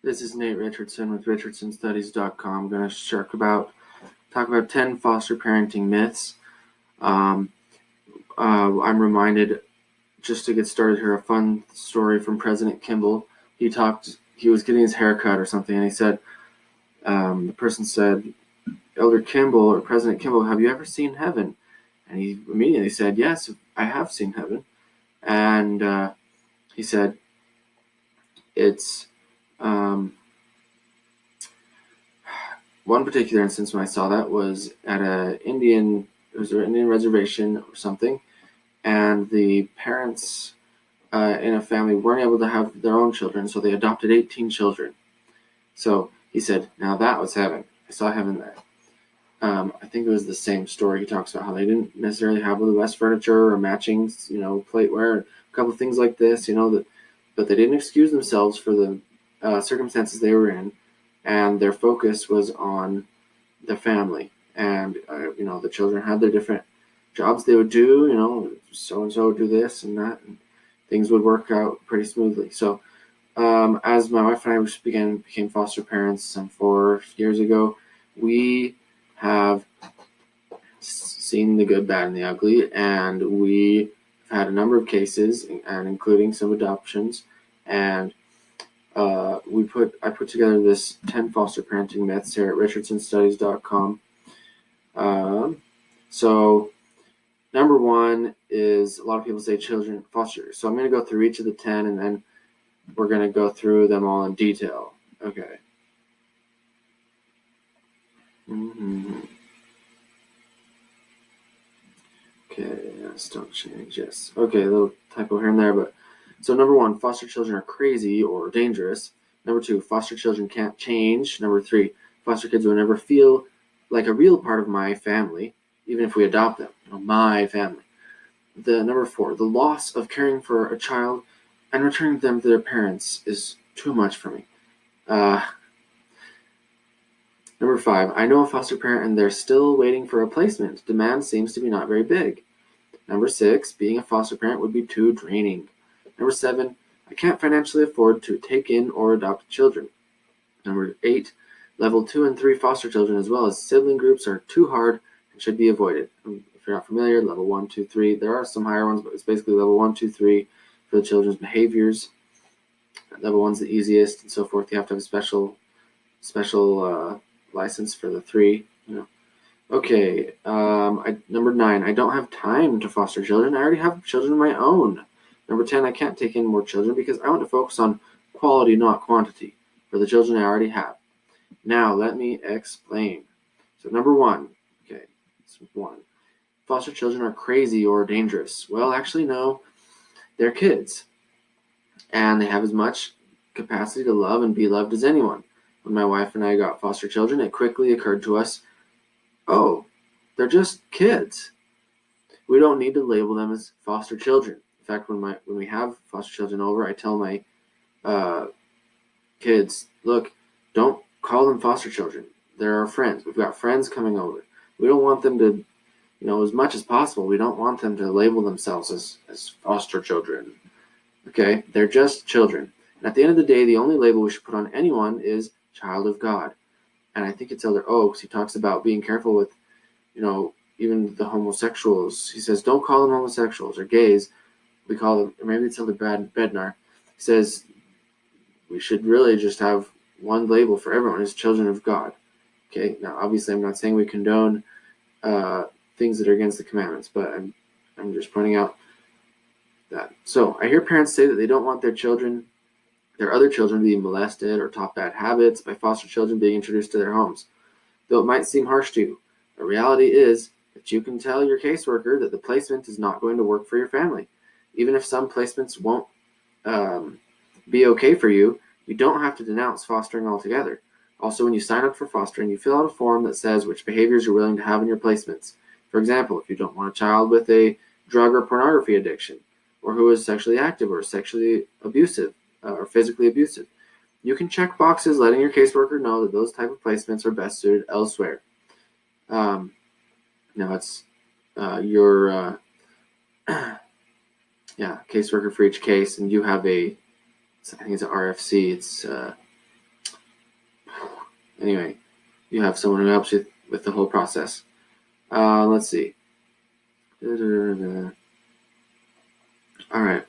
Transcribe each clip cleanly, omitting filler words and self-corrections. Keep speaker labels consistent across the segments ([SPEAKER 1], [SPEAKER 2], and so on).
[SPEAKER 1] This is Nate Richardson with RichardsonStudies.com. I'm going to talk about 10 foster parenting myths. I'm reminded, just to get started here, a fun story from President Kimball. He was getting his hair cut or something, and he said, the person said, Elder Kimball or President Kimball, have you ever seen heaven? And he immediately said, yes, I have seen heaven. And he said, it's one particular instance when I saw that was at an Indian reservation or something, and the parents in a family weren't able to have their own children, so they adopted 18 children. So he said, now that was heaven. I saw heaven there. I think it was the same story. He talks about how they didn't necessarily have the best furniture or matching, plateware, a couple of things like this, but they didn't excuse themselves for the circumstances they were in, and their focus was on the family. And the children had their different jobs they would do. So and so would do this and that, and things would work out pretty smoothly. So as my wife and I became foster parents some 4 years ago, we have seen the good, bad, and the ugly, and we have had a number of cases, and including some adoptions. And I put together this 10 foster parenting myths here at RichardsonStudies.com. So number one is, a lot of people say children foster. So I'm going to go through each of the 10, and then we're going to go through them all in detail. Okay. Okay, yes, don't change, yes. Okay, a little typo here and there, but so number one, foster children are crazy or dangerous. Number two, foster children can't change. Number three, foster kids will never feel like a real part of my family, even if we adopt them. My family. Number four, the loss of caring for a child and returning them to their parents is too much for me. Number five, I know a foster parent and they're still waiting for a placement. Demand seems to be not very big. Number six, being a foster parent would be too draining. Number seven, I can't financially afford to take in or adopt children. Number eight, level 2 and 3 foster children as well as sibling groups are too hard and should be avoided. If you're not familiar, level 1, 2, 3, there are some higher ones, but it's basically level 1, 2, 3 for the children's behaviors. Level 1's the easiest, and so forth. You have to have a special license for the 3. Okay, number 9, I don't have time to foster children. I already have children of my own. Number 10, I can't take in more children because I want to focus on quality, not quantity, for the children I already have. Now, let me explain. So, number 1, okay, it's 1. Foster children are crazy or dangerous. Well, actually, no, they're kids, and they have as much capacity to love and be loved as anyone. When my wife and I got foster children, it quickly occurred to us, oh, they're just kids. We don't need to label them as foster children. In fact, when we have foster children over, I tell my kids, look, don't call them foster children. They're our friends. We've got friends coming over. We don't want them to, as much as possible, we don't want them to label themselves as foster children. Okay? They're just children. And at the end of the day, the only label we should put on anyone is child of God. And I think it's Elder Oaks. He talks about being careful with, even the homosexuals. He says, don't call them homosexuals or gays. We call them, or maybe it's Elder Bednar. He says, we should really just have one label for everyone as children of God. Okay, now obviously I'm not saying we condone things that are against the commandments, but I'm just pointing out that. So I hear parents say that they don't want their other children being molested or taught bad habits by foster children being introduced to their homes. Though it might seem harsh to you, the reality is that you can tell your caseworker that the placement is not going to work for your family. Even if some placements won't be okay for you, you don't have to denounce fostering altogether. Also, when you sign up for fostering, you fill out a form that says which behaviors you're willing to have in your placements. For example, if you don't want a child with a drug or pornography addiction, or who is sexually active or sexually abusive or physically abusive, you can check boxes letting your caseworker know that those type of placements are best suited elsewhere. Now it's your caseworker for each case, and you have I think it's an RFC. It's Anyway, you have someone who helps you with the whole process. Let's see. All right.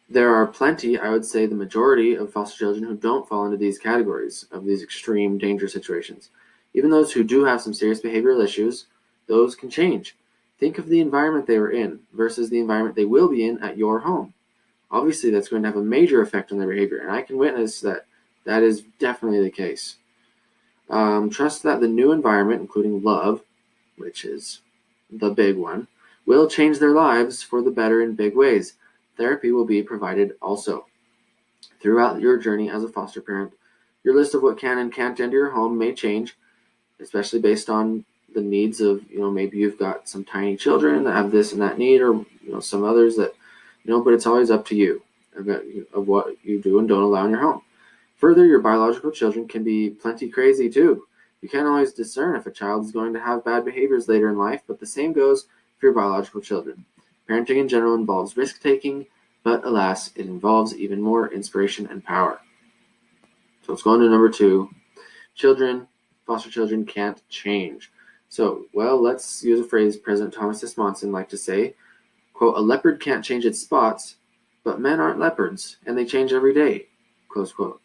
[SPEAKER 1] There are plenty, I would say the majority of foster children who don't fall into these categories of these extreme danger situations. Even those who do have some serious behavioral issues, those can change. Think of the environment they were in versus the environment they will be in at your home. Obviously, that's going to have a major effect on their behavior, and I can witness that that is definitely the case. Trust that the new environment, including love, which is the big one, will change their lives for the better in big ways. Therapy will be provided also. Throughout your journey as a foster parent, your list of what can and can't enter your home may change, especially based on the needs of, maybe you've got some tiny children that have this and that need, or, some others that, but it's always up to you of what you do and don't allow in your home. Further, your biological children can be plenty crazy too. You can't always discern if a child is going to have bad behaviors later in life, but the same goes for your biological children. Parenting in general involves risk-taking, but alas, it involves even more inspiration and power. So let's go on to number 2. Foster children can't change. So, let's use a phrase President Thomas S. Monson liked to say, quote, "A leopard can't change its spots, but men aren't leopards, and they change every day," close quote.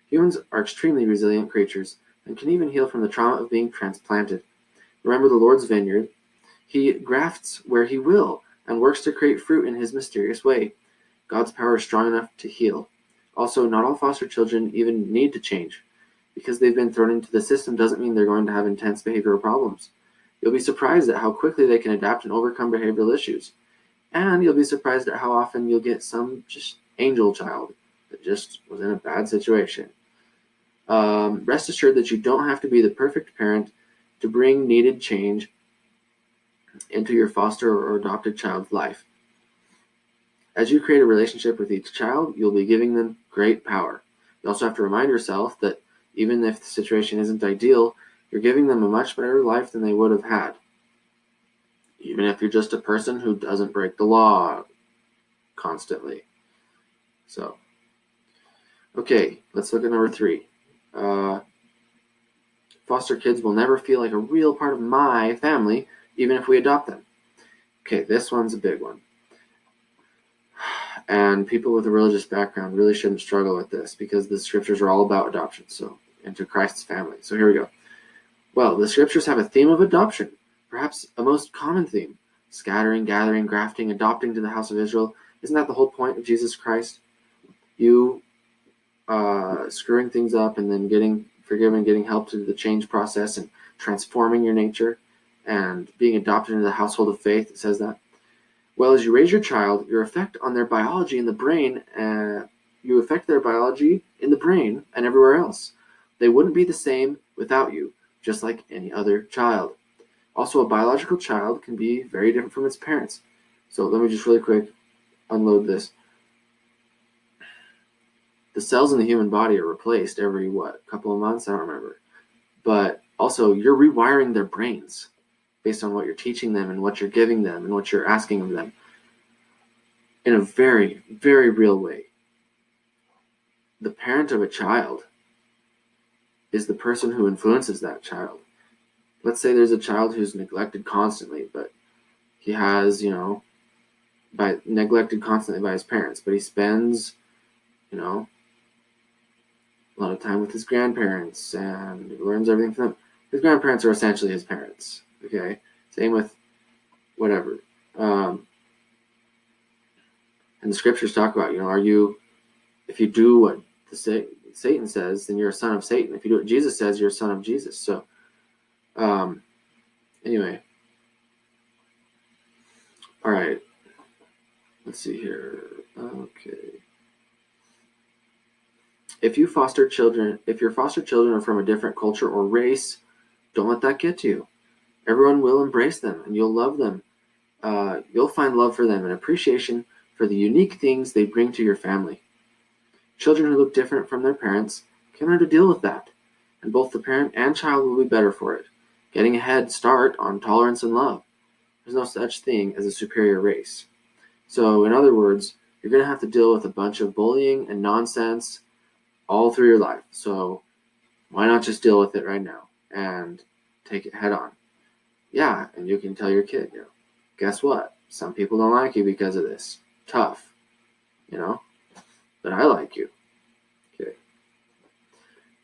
[SPEAKER 1] Humans are extremely resilient creatures and can even heal from the trauma of being transplanted. Remember the Lord's vineyard? He grafts where he will and works to create fruit in his mysterious way. God's power is strong enough to heal. Also, not all foster children even need to change. Because they've been thrown into the system doesn't mean they're going to have intense behavioral problems. You'll be surprised at how quickly they can adapt and overcome behavioral issues. And you'll be surprised at how often you'll get some just angel child that just was in a bad situation. Rest assured that you don't have to be the perfect parent to bring needed change into your foster or adopted child's life. As you create a relationship with each child, you'll be giving them great power. You also have to remind yourself that even if the situation isn't ideal, you're giving them a much better life than they would have had. Even if you're just a person who doesn't break the law constantly. So, okay, let's look at number 3. Foster kids will never feel like a real part of my family, even if we adopt them. Okay, this one's a big one. And people with a religious background really shouldn't struggle with this because the scriptures are all about adoption, so into Christ's family. So here we go. Well, the scriptures have a theme of adoption, perhaps a most common theme. Scattering, gathering, grafting, adopting to the house of Israel. Isn't that the whole point of Jesus Christ? You screwing things up and then getting forgiven, getting help to the change process and transforming your nature and being adopted into the household of faith. It says that. Well, as you raise your child, your effect on their biology in the brain, you affect their biology in the brain and everywhere else. They wouldn't be the same without you, just like any other child. Also, a biological child can be very different from its parents. So let me just really quick unload this. The cells in the human body are replaced every, couple of months? I don't remember. But also, you're rewiring their brains based on what you're teaching them and what you're giving them and what you're asking of them in a very, very real way. The parent of a child is the person who influences that child. Let's say there's a child who's neglected constantly, but he has, neglected constantly by his parents, but he spends, a lot of time with his grandparents and learns everything from them. His grandparents are essentially his parents, okay? Same with whatever. And the scriptures talk about, if you do what Satan says, then you're a son of Satan. If you do what Jesus says, you're a son of Jesus. So, anyway. All right. Let's see here. Okay. If your foster children are from a different culture or race, don't let that get to you. Everyone will embrace them and you'll love them. You'll find love for them and appreciation for the unique things they bring to your family. Children who look different from their parents can learn to deal with that, and both the parent and child will be better for it, getting a head start on tolerance and love. There's no such thing as a superior race. So, in other words, you're going to have to deal with a bunch of bullying and nonsense all through your life. So why not just deal with it right now and take it head on? Yeah, and you can tell your kid, guess what? Some people don't like you because of this. Tough, but I like you. Okay.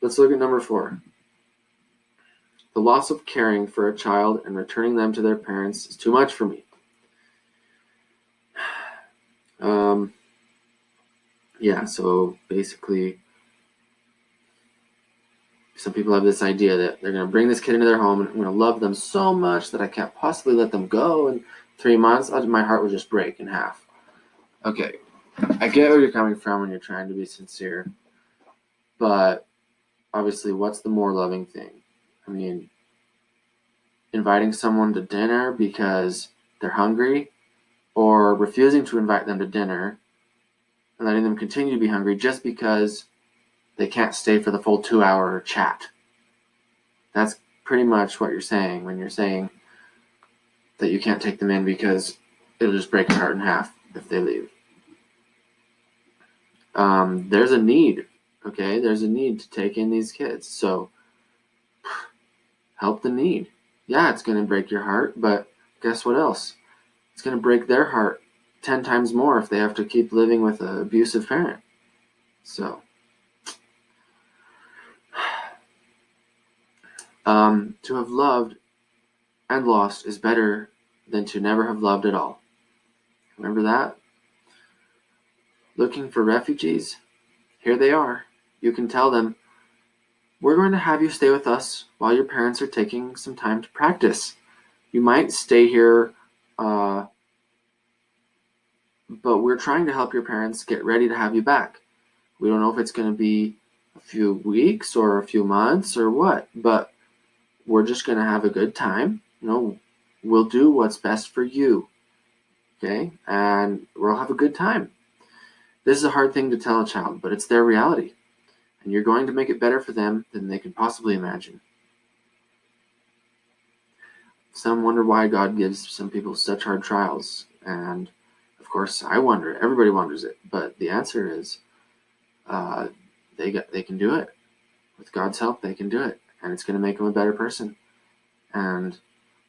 [SPEAKER 1] Let's look at number 4. The loss of caring for a child and returning them to their parents is too much for me. So basically, some people have this idea that they're going to bring this kid into their home and I'm going to love them so much that I can't possibly let them go in 3 months. My heart would just break in half. Okay, I get where you're coming from when you're trying to be sincere, but obviously, what's the more loving thing? I mean, inviting someone to dinner because they're hungry, or refusing to invite them to dinner and letting them continue to be hungry just because they can't stay for the full 2-hour chat. That's pretty much what you're saying when you're saying that you can't take them in because it'll just break your heart in half if they leave. There's a need, okay? There's a need to take in these kids. So help the need. Yeah, it's going to break your heart, but guess what else? It's going to break their heart 10 times more if they have to keep living with an abusive parent. So, to have loved and lost is better than to never have loved at all. Remember that? Looking for refugees? Here they are. You can tell them, we're going to have you stay with us while your parents are taking some time to practice. You might stay here, but we're trying to help your parents get ready to have you back. We don't know if it's going to be a few weeks or a few months or what, but we're just going to have a good time. We'll do what's best for you, okay? And we'll have a good time. This is a hard thing to tell a child, but it's their reality. And you're going to make it better for them than they can possibly imagine. Some wonder why God gives some people such hard trials. And, of course, I wonder. Everybody wonders it. But the answer is they can do it. With God's help, they can do it. And it's going to make them a better person. And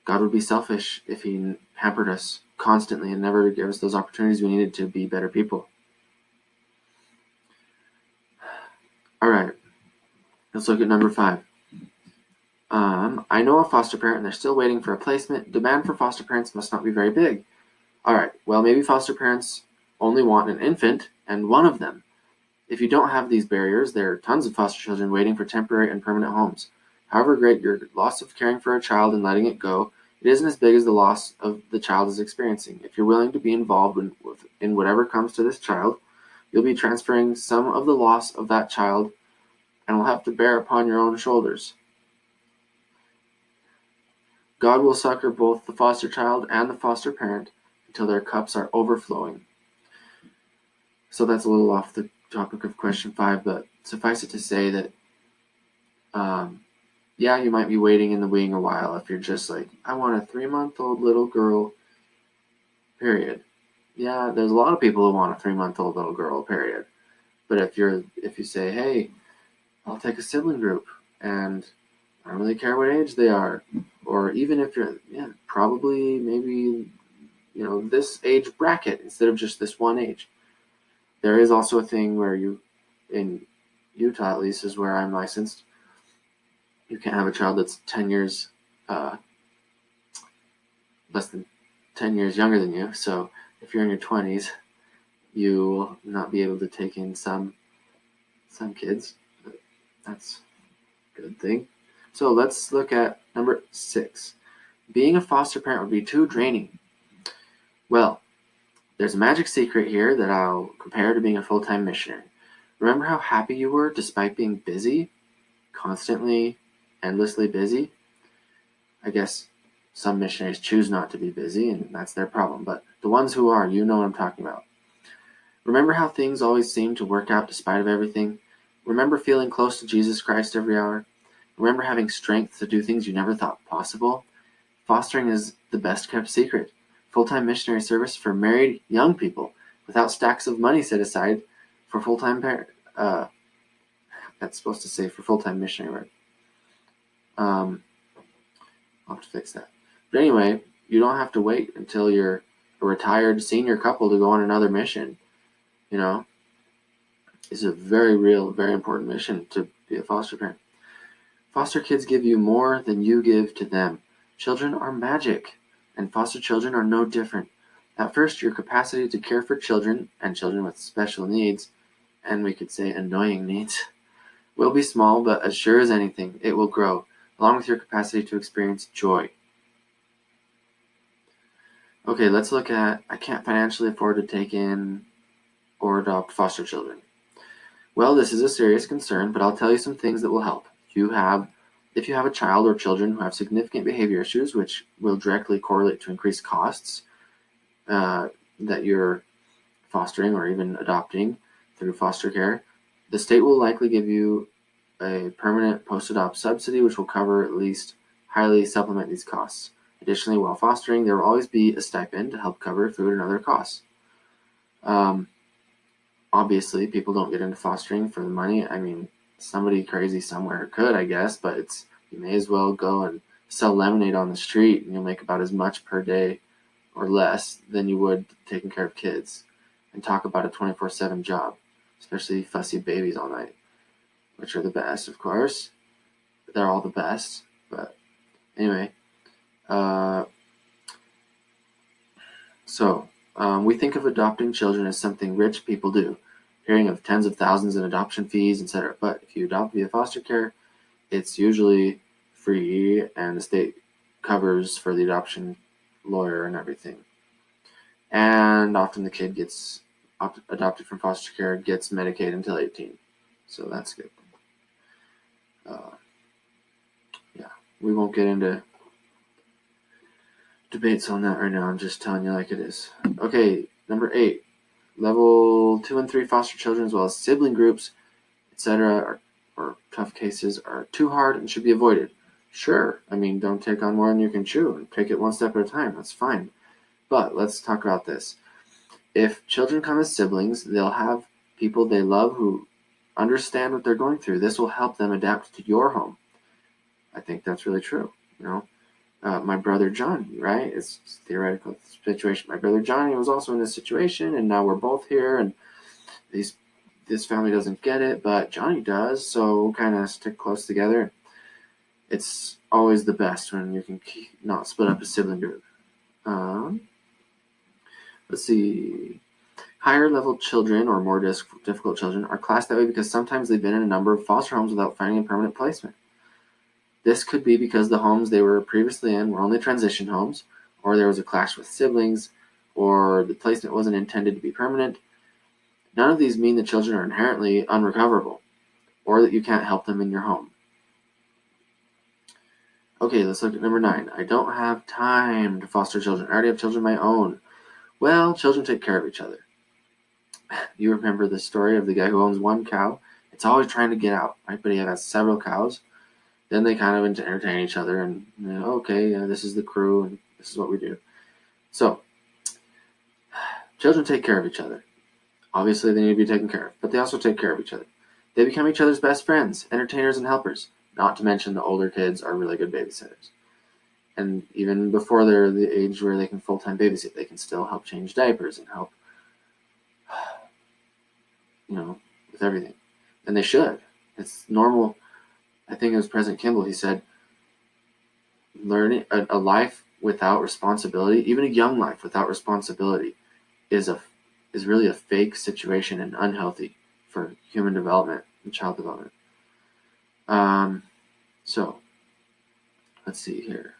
[SPEAKER 1] God would be selfish if he hampered us constantly and never gave us those opportunities we needed to be better people. All right, let's look at number 5. I know a foster parent and they're still waiting for a placement. Demand for foster parents must not be very big. All right, well, maybe foster parents only want an infant and one of them. If you don't have these barriers, there are tons of foster children waiting for temporary and permanent homes. However great your loss of caring for a child and letting it go, it isn't as big as the loss of the child is experiencing. If you're willing to be involved in whatever comes to this child, you'll be transferring some of the loss of that child and will have to bear upon your own shoulders. God will succor both the foster child and the foster parent until their cups are overflowing. So that's a little off the topic of question 5, but suffice it to say that you might be waiting in the wing a while if you're just like, I want a 3-month-old little girl, period. Yeah, there's a lot of people who want a 3-month-old little girl, period. But if you say, hey, I'll take a sibling group, and I don't really care what age they are, or even if you're, probably maybe, this age bracket instead of just this one age. There is also a thing where in Utah at least is where I'm licensed, you can't have a child that's 10 years, less than 10 years younger than you. So if you're in your 20s, you will not be able to take in some kids. That's a good thing. So let's look at number 6. Being a foster parent would be too draining. Well, there's a magic secret here that I'll compare to being a full-time missionary. Remember how happy you were despite being busy? Constantly, endlessly busy? I guess some missionaries choose not to be busy, and that's their problem. But the ones who are, you know what I'm talking about. Remember how things always seem to work out despite of everything? Remember feeling close to Jesus Christ every hour? Remember having strength to do things you never thought possible? Fostering is the best kept secret. Full-time missionary service for married young people without stacks of money set aside for full-time That's supposed to say for full-time missionary work. I'll have to fix that. But anyway, you don't have to wait until you're a retired senior couple to go on another mission. It's a very real, very important mission to be a foster parent. Foster kids give you more than you give to them. Children are magic, and foster children are no different. At first, your capacity to care for children, and children with special needs, and we could say annoying needs, will be small, but as sure as anything, it will grow, along with your capacity to experience joy. Okay, let's look at, I can't financially afford to take in or adopt foster children. Well, this is a serious concern, but I'll tell you some things that will help. If you have a child or children who have significant behavior issues, which will directly correlate to increased costs that you're fostering or even adopting through foster care, the state will likely give you a permanent post-adopt subsidy, which will cover at least highly supplement these costs. Additionally, while fostering, there will always be a stipend to help cover food and other costs. Obviously, people don't get into fostering for the money. I mean, somebody crazy somewhere could, I guess, but you may as well go and sell lemonade on the street, and you'll make about as much per day or less than you would taking care of kids. And talk about a 24/7 job, especially fussy babies all night, which are the best, of course. They're all the best, but anyway. We think of adopting children as something rich people do, hearing of tens of thousands in adoption fees, etc. But if you adopt via foster care, it's usually free, and the state covers for the adoption lawyer and everything. And often the kid gets adopted from foster care gets Medicaid until 18, so that's good. We won't get into debates on that right now. I'm just telling you like it is. Okay, number 8. Level 2 and 3 foster children, as well as sibling groups, etc., or tough cases, are too hard and should be avoided. Sure, I mean, don't take on more than you can chew, and take it one step at a time. That's fine. But let's talk about this. If children come as siblings, they'll have people they love who understand what they're going through. This will help them adapt to your home. I think that's really true. My brother Johnny, right? It's a theoretical situation. My brother Johnny was also in this situation, and now we're both here, and this family doesn't get it, but Johnny does, so we'll kind of stick close together. It's always the best when you can not split up a sibling group. Let's see. Higher level children, or more difficult children, are classed that way because sometimes they've been in a number of foster homes without finding a permanent placement. This could be because the homes they were previously in were only transition homes, or there was a clash with siblings, or the placement wasn't intended to be permanent. None of these mean the children are inherently unrecoverable, or that you can't help them in your home. Okay, let's look at number 9. I don't have time to foster children. I already have children of my own. Well, children take care of each other. You remember the story of the guy who owns one cow? It's always trying to get out, right? But he has several cows. Then they kind of entertain each other, and this is the crew, and this is what we do. So, children take care of each other. Obviously, they need to be taken care of, but they also take care of each other. They become each other's best friends, entertainers, and helpers. Not to mention the older kids are really good babysitters. And even before they're the age where they can full-time babysit, they can still help change diapers and help, with everything. And they should. It's normal. I think it was President Kimball. He said, learning a life without responsibility, even a young life without responsibility, is really a fake situation and unhealthy for human development and child development. So let's see here.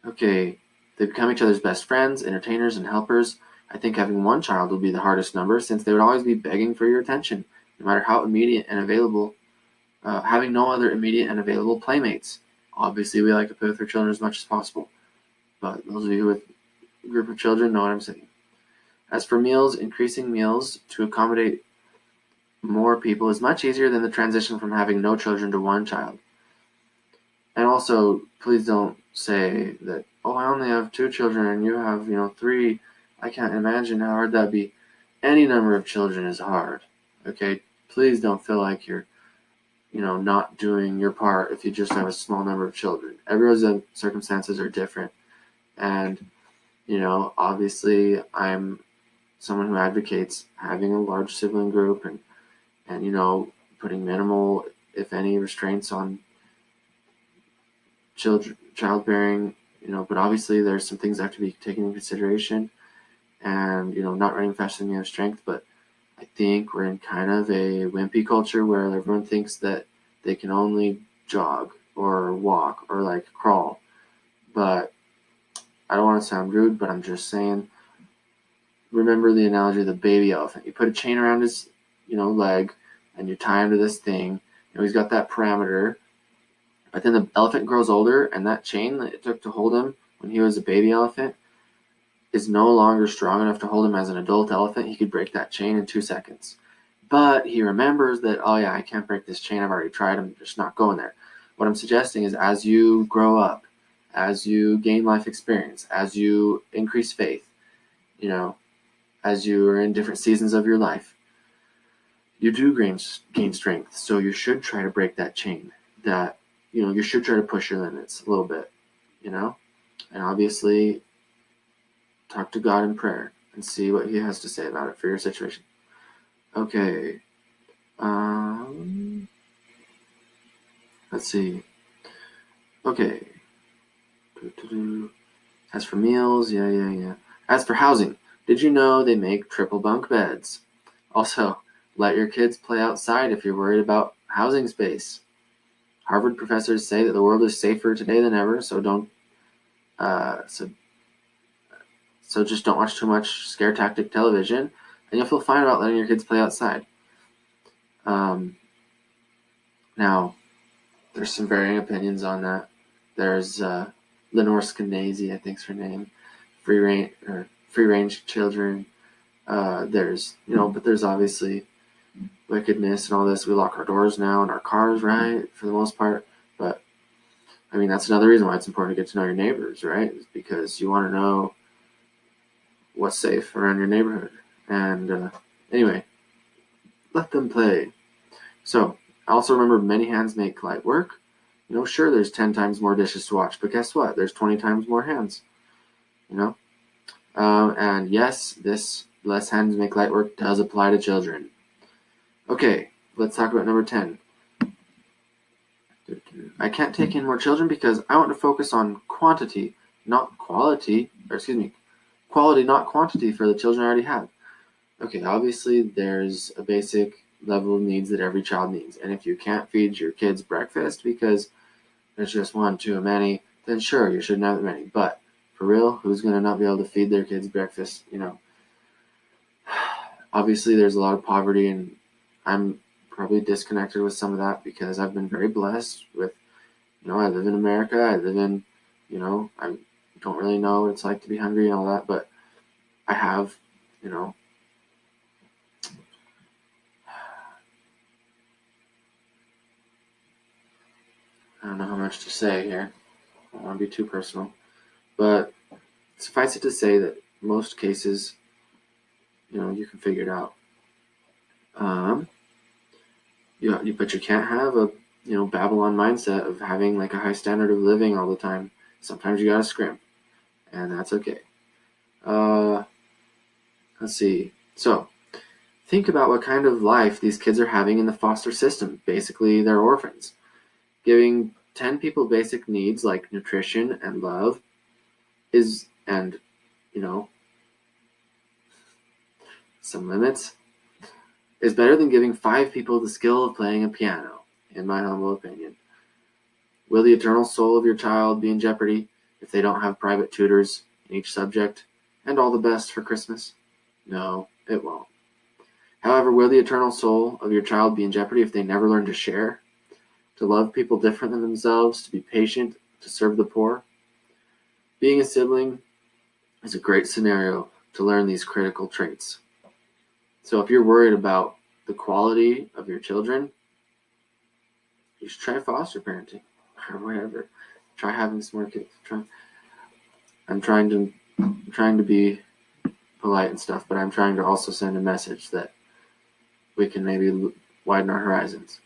[SPEAKER 1] Okay, they become each other's best friends, entertainers, and helpers. I think having one child would be the hardest number, since they would always be begging for your attention, no matter how immediate and available. Having no other immediate and available playmates. Obviously, we like to play with our children as much as possible, but those of you with a group of children know what I'm saying. As for meals, increasing meals to accommodate more people is much easier than the transition from having no children to one child. And also, please don't say that, I only have 2 children and you have, 3. I can't imagine how hard that'd be. Any number of children is hard, okay? please don't feel like you're, not doing your part if you just have a small number of children. Everyone's circumstances are different. And, obviously I'm someone who advocates having a large sibling group and putting minimal, if any, restraints on childbearing, but obviously there's some things that have to be taken into consideration, and, not running faster than you have strength. But I think we're in kind of a wimpy culture where everyone thinks that they can only jog or walk or like crawl. But I don't want to sound rude, but I'm just saying, remember the analogy of the baby elephant. You put a chain around his, leg, and you tie him to this thing. He's got that parameter. But then the elephant grows older, and that chain that it took to hold him when he was a baby elephant is no longer strong enough to hold him as an adult elephant. He could break that chain in 2 seconds. But he remembers that, oh yeah, I can't break this chain. I've already tried. I'm just not going there. What I'm suggesting is, as you grow up, as you gain life experience, as you increase faith, as you are in different seasons of your life, you do gain strength. So you should try to break that chain. That, you should try to push your limits a little bit, and obviously talk to God in prayer and see what he has to say about it for your situation. Okay. Let's see. Okay. As for meals, yeah. As for housing, did you know they make triple bunk beds? Also, let your kids play outside if you're worried about housing space. Harvard professors say that the world is safer today than ever, so just don't watch too much scare tactic television, and you'll feel fine about letting your kids play outside. Now, there's some varying opinions on that. There's Lenore Skenazy, I think's her name, free range children. There's but there's obviously wickedness and all this. We lock our doors now and our cars, right, for the most part. But I mean, that's another reason why it's important to get to know your neighbors, right? It's because you want to know what's safe around your neighborhood. And anyway, let them play. So I also remember many hands make light work. Sure, there's 10 times more dishes to wash, but guess what? There's 20 times more hands. And yes, this less hands make light work does apply to children. Okay, let's talk about number 10. I can't take in more children because I want to focus on quantity, not quality. Quality, not quantity for the children I already have. Okay, obviously there's a basic level of needs that every child needs. And if you can't feed your kids breakfast because there's just one too many, then sure, you shouldn't have that many. But for real, who's going to not be able to feed their kids breakfast? Obviously there's a lot of poverty, and I'm probably disconnected with some of that because I've been very blessed with, I live in America. I live in, I don't really know what it's like to be hungry and all that, but I have, I don't know how much to say here. I don't want to be too personal. But suffice it to say that most cases, you can figure it out. But you can't have a, Babylon mindset of having like a high standard of living all the time. Sometimes you gotta scrimp, and that's okay. Let's see. So, think about what kind of life these kids are having in the foster system. Basically, they're orphans. Giving 10 people basic needs like nutrition and love and some limits, is better than giving 5 people the skill of playing a piano, in my humble opinion. Will the eternal soul of your child be in jeopardy if they don't have private tutors in each subject and all the best for Christmas? No, it won't. However, will the eternal soul of your child be in jeopardy if they never learn to share, to love people different than themselves, to be patient, to serve the poor? Being a sibling is a great scenario to learn these critical traits. So if you're worried about the quality of your children, you should try foster parenting or whatever. Try having some more kids. I'm trying to be polite and stuff, but I'm trying to also send a message that we can maybe widen our horizons.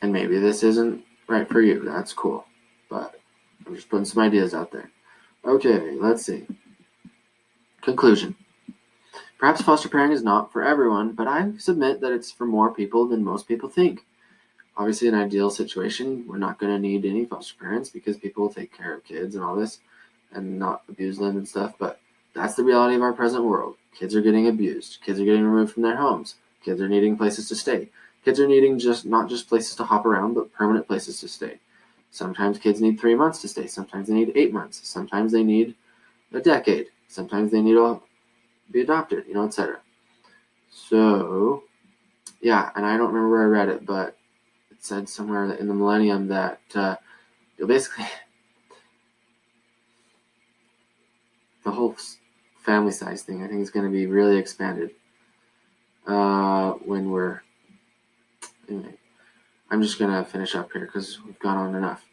[SPEAKER 1] And maybe this isn't right for you. That's cool. But I'm just putting some ideas out there. Okay, let's see. Conclusion. Perhaps foster parenting is not for everyone, but I submit that it's for more people than most people think. Obviously, in an ideal situation, we're not going to need any foster parents because people will take care of kids and all this and not abuse them and stuff. But that's the reality of our present world. Kids are getting abused. Kids are getting removed from their homes. Kids are needing places to stay. Kids are needing not just places to hop around, but permanent places to stay. Sometimes kids need 3 months to stay. Sometimes they need 8 months. Sometimes they need a decade. Sometimes they need to be adopted, etc. So, yeah, and I don't remember where I read it, but it said somewhere in the millennium that basically the whole family size thing, I think, is going to be really expanded when we're... Anyway, I'm just going to finish up here because we've gone on enough.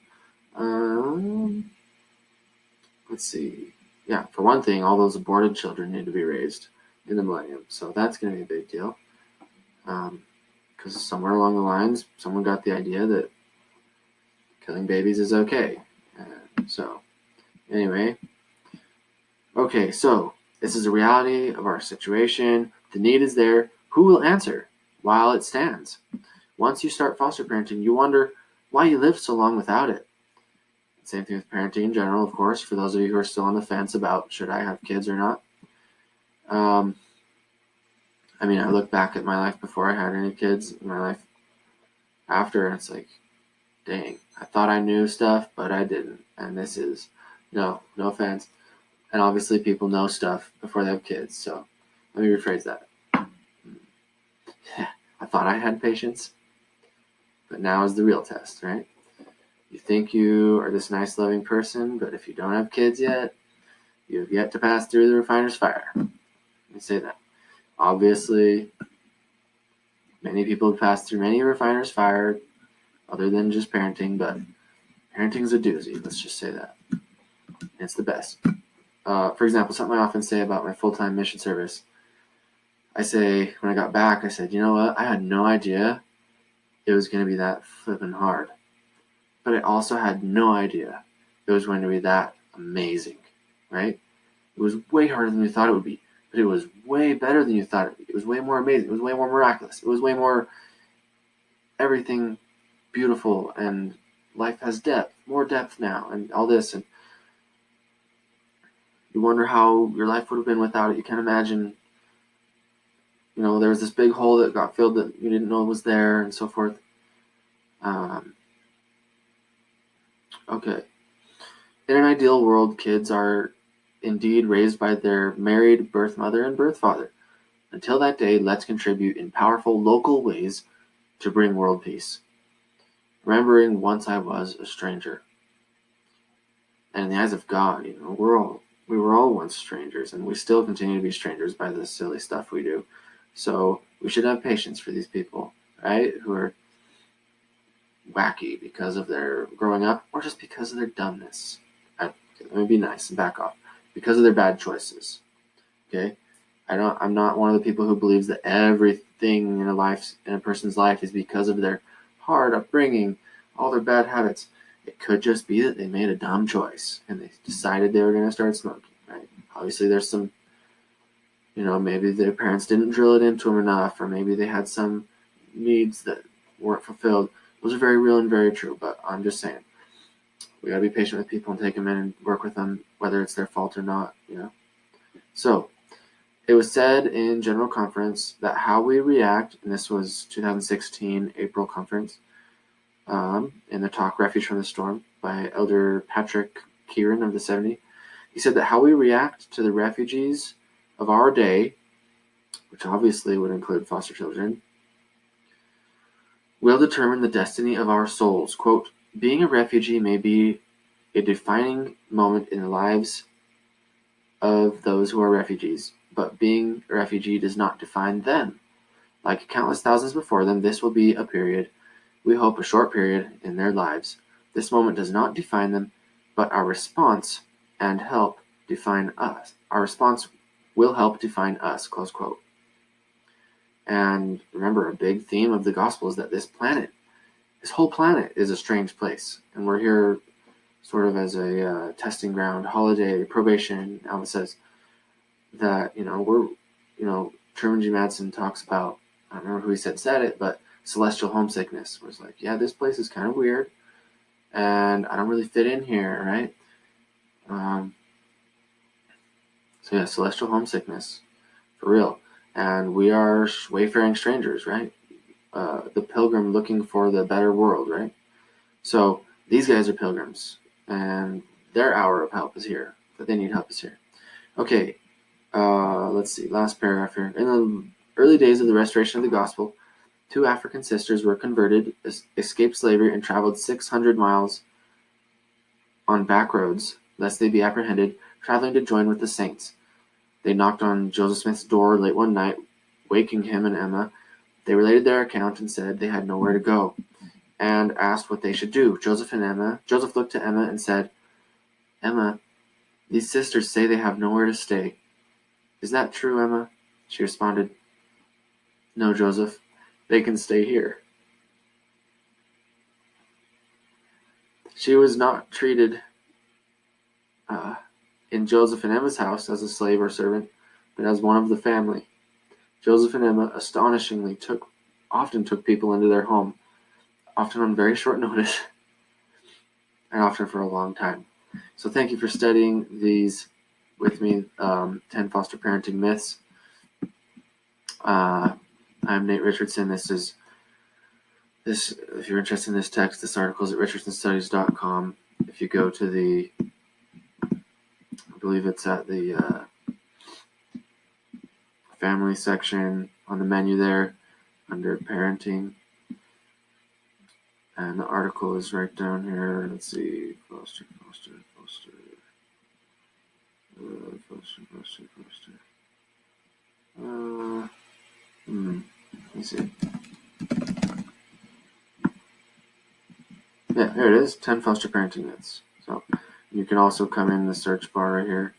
[SPEAKER 1] Let's see. Yeah, for one thing, all those aborted children need to be raised in the millennium. So that's going to be a big deal. Because somewhere along the lines, someone got the idea that killing babies is okay. So, anyway. Okay, so this is the reality of our situation. The need is there. Who will answer while it stands? Once you start foster parenting, you wonder why you lived so long without it. Same thing with parenting in general, of course, for those of you who are still on the fence about should I have kids or not. I look back at my life before I had any kids, my life after, and it's like, dang, I thought I knew stuff, but I didn't. And this is, no offense. And obviously people know stuff before they have kids, so let me rephrase that. I thought I had patience, but now is the real test, right? You think you are this nice, loving person, but if you don't have kids yet, you have yet to pass through the refiner's fire. Let me say that. Obviously, many people have passed through many refiner's fire other than just parenting, but parenting's a doozy. Let's just say that. It's the best. For example, something I often say about my full-time mission service, I say, when I got back, I said, you know what? I had no idea it was going to be that flippin' hard. But I also had no idea it was going to be that amazing, right? It was way harder than you thought it would be, but it was way better than you thought it would be. It was way more amazing. It was way more miraculous. It was way more everything beautiful, and life has depth, more depth now, and all this. And you wonder how your life would have been without it. You can't imagine, there was this big hole that got filled that you didn't know was there, and so forth. Okay. In an ideal world, kids are indeed raised by their married birth mother and birth father. Until that day, let's contribute in powerful local ways to bring world peace. Remembering once I was a stranger. And in the eyes of God, we were all once strangers, and we still continue to be strangers by the silly stuff we do. So we should have patience for these people, right? Who are wacky because of their growing up, or just because of their dumbness. Let me be nice and back off. Because of their bad choices. Okay? I'm not one of the people who believes that everything in a person's life is because of their hard upbringing, all their bad habits. It could just be that they made a dumb choice and they decided they were going to start smoking, right? Obviously, there's some, maybe their parents didn't drill it into them enough, or maybe they had some needs that weren't fulfilled. Those are very real and very true, but I'm just saying, we gotta be patient with people and take them in and work with them, whether it's their fault or not, So, it was said in General Conference that how we react, and this was 2016 April Conference, in the talk Refuge from the Storm by Elder Patrick Kieran of the 70. He said that how we react to the refugees of our day, which obviously would include foster children, will determine the destiny of our souls. Quote, being a refugee may be a defining moment in the lives of those who are refugees, but being a refugee does not define them. Like countless thousands before them, this will be a period, we hope a short period, in their lives. This moment does not define them, but our response and help define us. Our response will help define us, close quote. And remember, a big theme of the gospel is that this whole planet is a strange place. And we're here sort of as a testing ground, holiday, probation. Alma says that, Truman G. Madsen talks about, I don't remember who he said it, but celestial homesickness, where it's like, yeah, this place is kind of weird, and I don't really fit in here, right? So yeah, celestial homesickness, for real. And we are wayfaring strangers, right? The pilgrim looking for the better world, right? So these guys are pilgrims, and their hour of help is here. That they need help is here. Okay, let's see. Last paragraph here. In the early days of the restoration of the gospel, 2 African sisters were converted, escaped slavery, and traveled 600 miles on back roads, lest they be apprehended, traveling to join with the saints. They knocked on Joseph Smith's door late one night, waking him and Emma. They related their account and said they had nowhere to go, and asked what they should do. Joseph looked to Emma and said, "Emma, these sisters say they have nowhere to stay. Is that true, Emma?" She responded, "No, Joseph, they can stay here." She was not treated in Joseph and Emma's house as a slave or servant, but as one of the family. Joseph and Emma astonishingly often took people into their home, often on very short notice, and often for a long time. So thank you for studying these with me, 10 foster parenting myths. I'm Nate Richardson. If you're interested in this text, this article is at richardsonstudies.com. If you go to I believe it's at the family section on the menu there under parenting. And the article is right down here. Let's see. Foster. Let me see. Yeah, here it is. 10 foster parenting myths. So you can also come in the search bar right here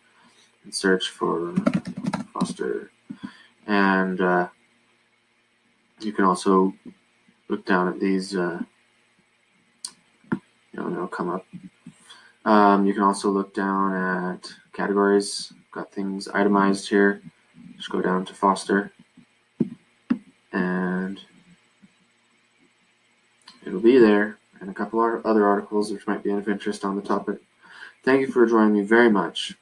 [SPEAKER 1] and search for foster. And you can also look down at these, they'll come up. You can also look down at categories. Got things itemized here. Just go down to foster, and it'll be there, and a couple other articles which might be of interest on the topic. Thank you for joining me very much.